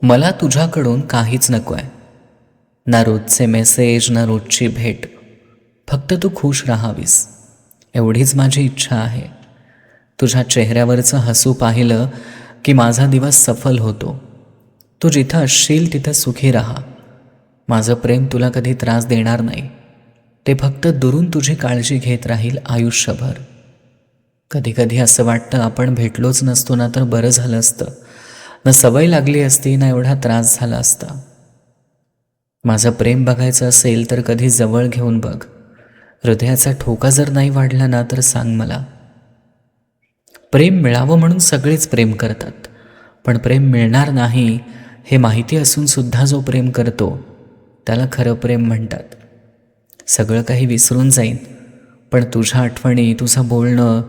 मला तुझ्याकडून काहीच नको आहे, ना रोजचे मेसेज ना रोजची भेट. फक्त तू खुश राहावीस एवढीच माझी इच्छा आहे. तुझ्या चेहऱ्यावरचं हसू पाहिलं की माझा दिवस सफल होतो. तू जिथं असशील तिथं सुखी राहा. माझं प्रेम तुला कधी त्रास देणार नाही. ते फक्त दुरून तुझी काळजी घेत राहील आयुष्यभर. कधी कधी असं वाटतं आपण भेटलोच नसतो ना तर बरं झालं असतं. ना सवय लागली असती ना एवढा त्रास झाला असता. माझं प्रेम बघायचं असेल तर कधी जवळ घेऊन बघ. हृदयाचा ठोका जर नाही वाढला ना तर सांग मला. प्रेम मिळावं म्हणून सगळेच प्रेम करतात, पण प्रेम मिळणार नाही हे माहिती असून सुद्धा जो प्रेम करतो त्याला खरं प्रेम म्हणतात. सगळं काही विसरून जाईन, पण तुझ्या आठवणी तुझं बोलणं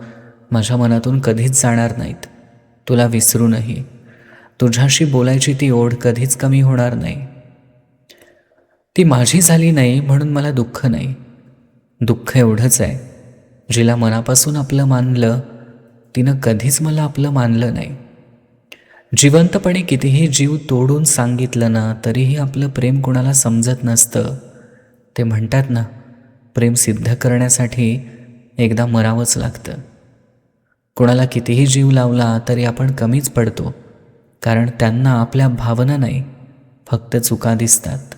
माझ्या मनातून कधीच जाणार नाहीत. तुला विसरूनही तुझ्याशी बोलायची ती ओढ कधीच कमी होणार नाही. ती माझी झाली नाही म्हणून मला दुःख नाही. दुःख एवढंच आहे, जिला मनापासून आपलं मानलं तिनं कधीच मला आपलं मानलं नाही. जिवंतपणे कितीही जीव तोडून सांगितलं ना तरीही आपलं प्रेम कोणाला समजत नसतं. ते म्हणतात ना, प्रेम सिद्ध करण्यासाठी एकदा मरावंच लागतं. कोणाला कितीही जीव लावला तरी आपण कमीच पडतो, कारण त्यांना आपल्या भावना नाही फक्त चुका दिसतात.